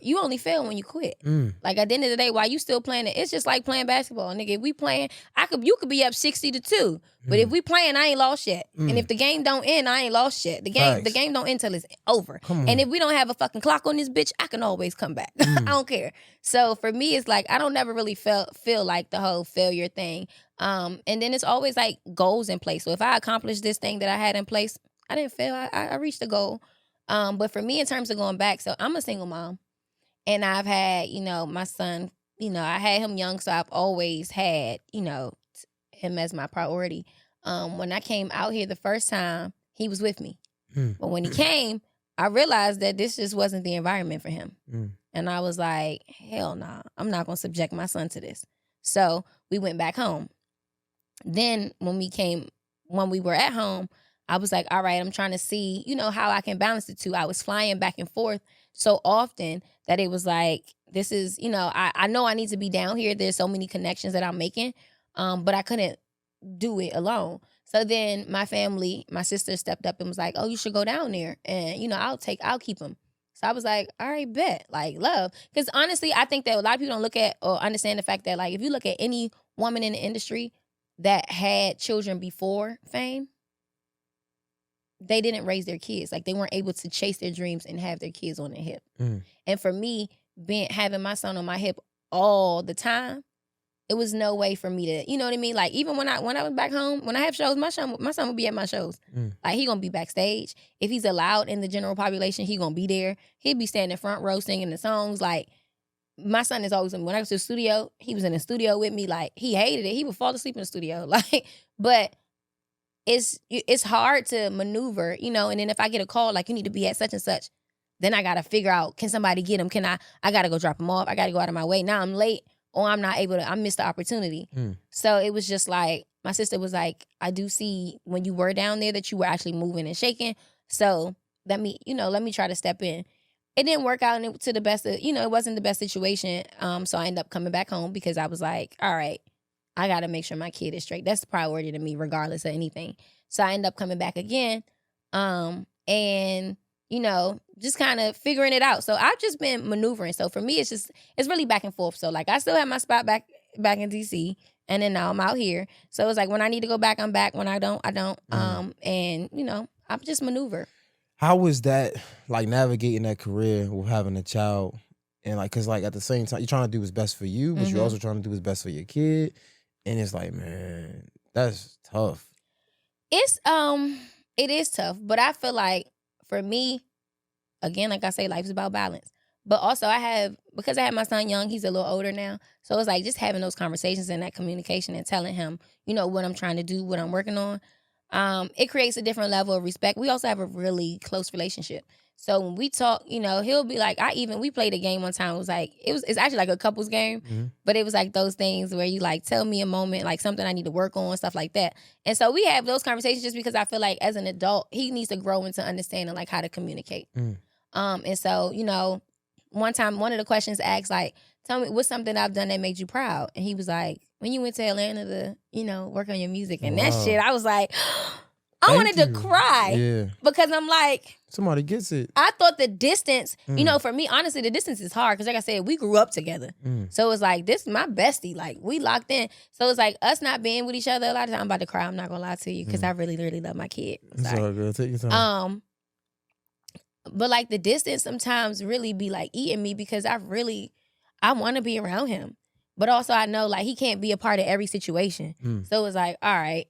you only fail when you quit. Like at the end of the day, while you still playing it, it's just like playing basketball, nigga. If we playing, you could be up 60-2, but if we playing, I ain't lost yet. And if the game don't end, I ain't lost yet. The game don't end till it's over. And if we don't have a fucking clock on this bitch, I can always come back. I don't care. So for me, it's like I don't never really feel like the whole failure thing. And then it's always like goals in place. So if I accomplish this thing that I had in place, I didn't fail. I reached the goal. But for me, in terms of going back, so I'm a single mom. And I've had, my son, I had him young, so I've always had, him as my priority. When I came out here the first time, he was with me. But when he came, I realized that this just wasn't the environment for him. And I was like, hell nah, I'm not going to subject my son to this. So we went back home. Then when we were at home, I was like, all right, I'm trying to see, how I can balance the two. I was flying back and forth so often that it was like, this is, I know I need to be down here. There's so many connections that I'm making, but I couldn't do it alone. So then my family, my sister stepped up and was like, oh, you should go down there. And, I'll keep him. So I was like, all right, bet, like love. Because honestly, I think that a lot of people don't look at or understand the fact that like, if you look at any woman in the industry that had children before fame, they didn't raise their kids. Like they weren't able to chase their dreams and have their kids on their hip. And for me, having my son on my hip all the time, it was no way for me to, you know what I mean? Like even when I was back home, when I have shows, my son would be at my shows. Like he gonna be backstage. If he's allowed in the general population, he gonna be there. He'd be standing front row singing the songs. Like my son is always, when I was to the studio, he was in the studio with me. Like he hated it. He would fall asleep in the studio. Like, but it's hard to maneuver, and then if I get a call, like you need to be at such and such, then I got to figure out, can somebody get him? I got to go drop him off. I got to go out of my way. Now I'm late or I'm not able to, I missed the opportunity. So it was just like, my sister was like, I do see when you were down there that you were actually moving and shaking. So let me try to step in. It didn't work out to the best of, it wasn't the best situation. So I ended up coming back home because I was like, all right, I got to make sure my kid is straight. That's the priority to me, regardless of anything. So I end up coming back again and, just kind of figuring it out. So I've just been maneuvering. So for me, it's really back and forth. So like I still have my spot back in D.C. and then now I'm out here. So it's like when I need to go back, I'm back. When I don't, I don't. And, I'm just maneuver. How was that, like navigating that career with having a child? And like, cause like at the same time, you're trying to do what's best for you, but you're also trying to do what's best for your kid. And it's like, man, that's tough. It is tough, but I feel like for me, again, like I say, life's about balance. But also because I have my son young, he's a little older now. So it's like just having those conversations and that communication and telling him, what I'm trying to do, what I'm working on. It creates a different level of respect. We also have a really close relationship. So when we talk, he'll be like, we played a game one time. It was like, it's actually like a couples game, but it was like those things where you like tell me a moment, like something I need to work on, stuff like that. And so we have those conversations just because I feel like as an adult, he needs to grow into understanding like how to communicate. And so, one time, one of the questions asked like, tell me what's something I've done that made you proud? And he was like, when you went to Atlanta to, work on your music and that shit, I was like, I wanted to cry because I'm like, somebody gets it. I thought the distance, for me, honestly, the distance is hard because like I said, we grew up together. So it's like, this is my bestie. Like we locked in. So it's like us not being with each other a lot of time. I'm about to cry. I'm not going to lie to you because I really, really love my kid. It's all good. Take your time. But like the distance sometimes really be like eating me because I want to be around him. But also I know like he can't be a part of every situation. So it's like, all right,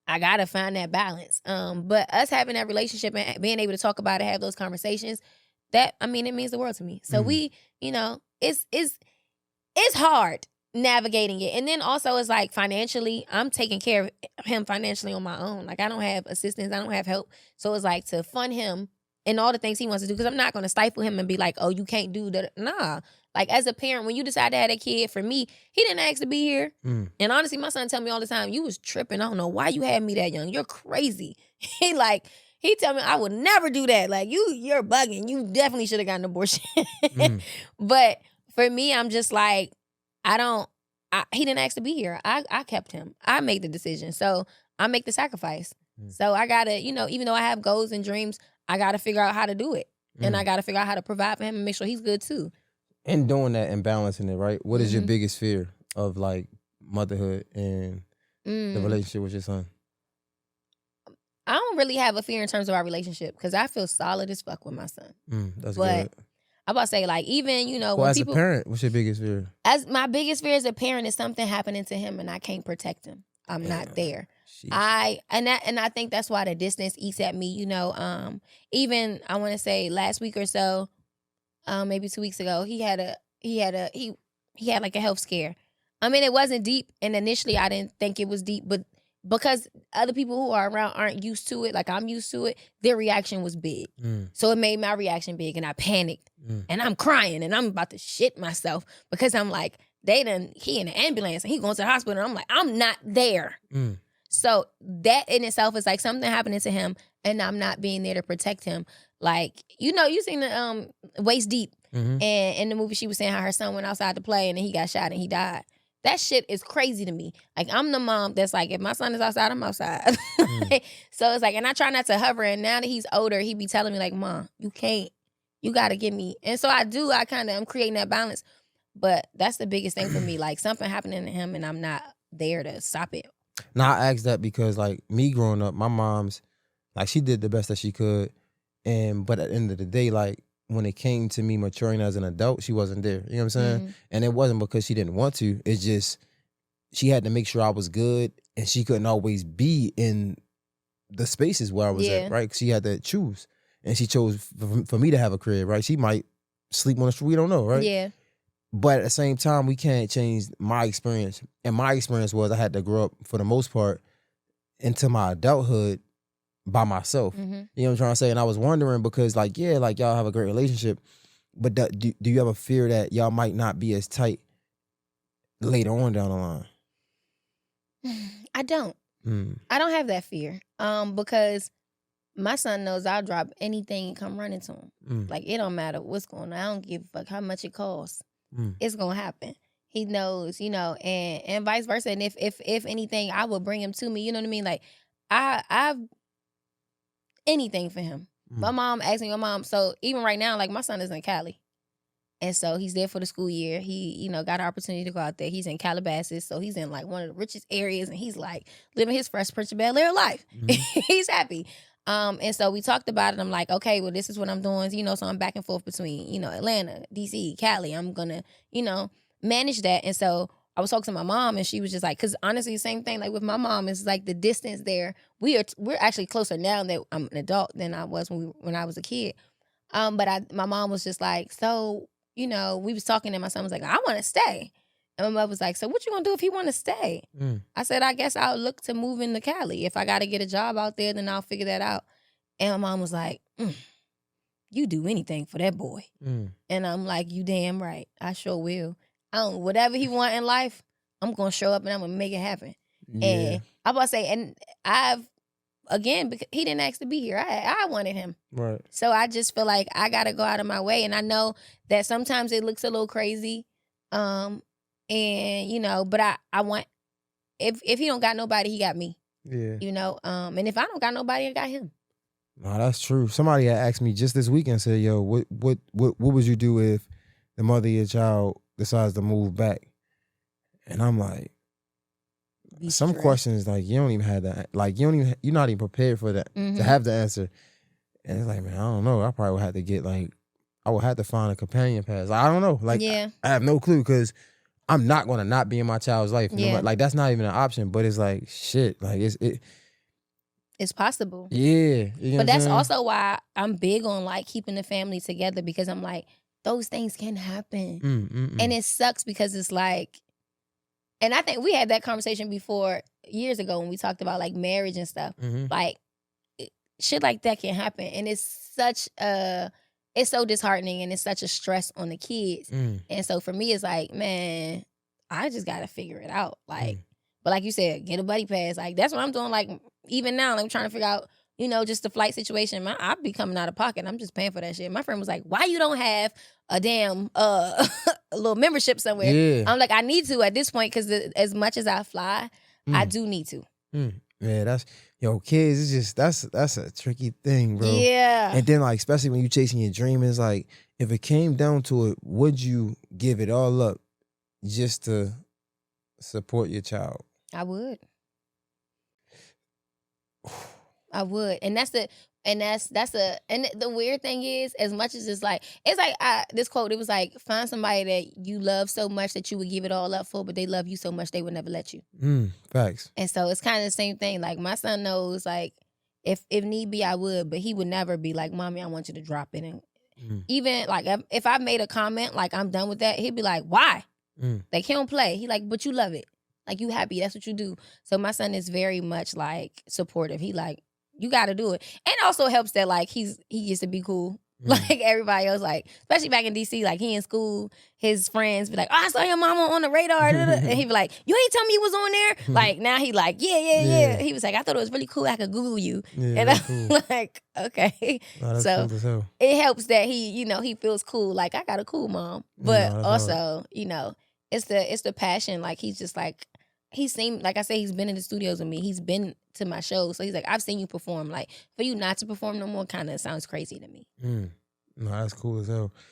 I got to find that balance. But us having that relationship and being able to talk about it, have those conversations, it means the world to me. So we, it's hard navigating it. And then also it's like financially, I'm taking care of him financially on my own. Like I don't have assistance. I don't have help. So it's like to fund him and all the things he wants to do. Because I'm not going to stifle him and be like, oh, you can't do that. Nah. Like as a parent, when you decide to have a kid, for me, he didn't ask to be here. And honestly, my son tell me all the time, you was tripping. I don't know why you had me that young. You're crazy. He tell me I would never do that. Like you're bugging. You definitely should have gotten an abortion. But for me, I'm just like, he didn't ask to be here. I kept him. I made the decision. So I make the sacrifice. So I gotta, even though I have goals and dreams, I gotta figure out how to do it. And I got to figure out how to provide for him and make sure he's good too. And doing that and balancing it, right? What is your biggest fear of like motherhood and the relationship with your son? I don't really have a fear in terms of our relationship because I feel solid as fuck with my son. That's but good. I'm about to say, like, even, you know, well, when as people, a parent, what's your biggest fear? As my biggest fear as a parent is something happening to him and I can't protect him. I'm not there. Sheesh. I think that's why the distance eats at me. You know, even I want to say last week or so, maybe 2 weeks ago, he had like a health scare. I mean, it wasn't deep, and initially I didn't think it was deep, but because other people who are around aren't used to it, like I'm used to it, their reaction was big. So it made my reaction big, and I panicked, and I'm crying, and I'm about to shit myself because I'm like, he in the ambulance, and he going to the hospital, and I'm like, I'm not there. So that in itself is like something happening to him, and I'm not being there to protect him. Like, you know, you seen the Waist Deep, and in the movie she was saying how her son went outside to play, and then he got shot and he died. That shit is crazy to me. Like, I'm the mom that's like, if my son is outside, I'm outside. So it's like, and I try not to hover. And now that he's older, he be telling me like, Mom, you can't. You got to get me. And so I do. I'm creating that balance. But that's the biggest thing for me. Like, something happening to him and I'm not there to stop it. Now, I asked that because, like, me growing up, my mom's, like, she did the best that she could. But at the end of the day, like, when it came to me maturing as an adult, she wasn't there. You know what I'm saying? And it wasn't because she didn't want to. It's just she had to make sure I was good, and she couldn't always be in the spaces where I was at, right? She had to choose. And she chose for me to have a crib, right? She might sleep on the street. We don't know, right? Yeah. But at the same time, we can't change my experience. And my experience was I had to grow up, for the most part, into my adulthood by myself. You know what I'm trying to say? And I was wondering because, like, yeah, like, y'all have a great relationship, but do you ever fear that y'all might not be as tight later on down the line? I don't. I don't have that fear. Because my son knows I'll drop anything and come running to him. Like, it don't matter what's going on. I don't give a fuck how much it costs. It's gonna happen. He knows, you know, and vice versa. And if anything, I will bring him to me. You know what I mean? Like, I've anything for him. My mom asked me, so even right now, like, my son is in Cali. And so he's there for the school year. He, you know, got an opportunity to go out there. He's in Calabasas, so he's in like one of the richest areas, and he's like living his Fresh Prince of Bel-Air life. He's happy. And so we talked about it. I'm like, okay, well, this is what I'm doing. You know, so I'm back and forth between, you know, Atlanta, DC, Cali. I'm gonna, you know, manage that. And so I was talking to my mom, and she was just like, because honestly, same thing. Like with my mom, it's like the distance there. We're actually closer now that I'm an adult than I was when I was a kid. But my mom was just like, so, you know, we was talking, and my son was like, I want to stay. And my mother was like, so what you gonna do if he want to stay? I said, I guess I'll look to move into Cali. If I got to get a job out there, then I'll figure that out. And my mom was like, you do anything for that boy. And I'm like, you damn right. I sure will. Whatever he want in life, I'm going to show up and I'm going to make it happen. Yeah. And I'm about to say, and again, because he didn't ask to be here. I wanted him. Right. So I just feel like I got to go out of my way. And I know that sometimes it looks a little crazy. And, you know, but I want, if he don't got nobody, he got me. Yeah. You know, and if I don't got nobody, I got him. No, that's true. Somebody had asked me just this weekend, said, yo, what would you do if the mother of your child decides to move back? And I'm like, some questions, like, you don't even have that. Like, you're not even prepared for that, to have the answer. And it's like, man, I don't know. I probably would have to I would have to find a companion pass. I don't know. Like, I have no clue, because I'm not going to not be in my child's life. Yeah. Like, that's not even an option, but it's like, shit. Like, it's possible. Yeah. You know, but that's also why I'm big on, like, keeping the family together, because I'm like, those things can happen. And it sucks because it's like, and I think we had that conversation before years ago when we talked about, like, marriage and stuff. Like, shit like that can happen. And it's so disheartening, and it's such a stress on the kids. And so for me, it's like, man, I just got to figure it out. Like, but like you said, get a buddy pass. Like, that's what I'm doing. Like, even now, like, I'm trying to figure out, you know, just the flight situation. I'll be coming out of pocket. I'm just paying for that shit. My friend was like, why you don't have a damn a little membership somewhere? Yeah. I'm like, I need to at this point, because as much as I fly, I do need to. Yeah, yo, kids, it's just that's a tricky thing, bro. Yeah. And then like, especially when you chasing your dream, it's like, if it came down to it, would you give it all up just to support your child? I would. I would. And that's the weird thing is, as much as it's like this quote, it was like, find somebody that you love so much that you would give it all up for, but they love you so much they would never let you. Facts. And so it's kind of the same thing. Like, my son knows, like, if need be, I would, but he would never be like, Mommy, I want you to drop it. And even like, if I made a comment like, I'm done with that, he'd be like, why? Like, he don't play. He like, but you love it. Like, you happy. That's what you do. So my son is very much like supportive. He like, you got to do it. And also helps that like he gets to be cool. Like everybody else, like, especially back in DC, like, he in school, his friends be like, oh, I saw your mama on the radar. And he be like, you ain't tell me you was on there? Like, now he like, yeah. He was like, I thought it was really cool. I could Google you. Yeah, and I'm cool. like, okay. No, so cool as hell. It helps that he feels cool. Like, I got a cool mom. But also, it's the passion. Like, he's just like, he's seen, like I say, he's been in the studios with me. He's been to my shows. So he's like, I've seen you perform. Like, for you not to perform no more kind of sounds crazy to me. No, that's cool as hell.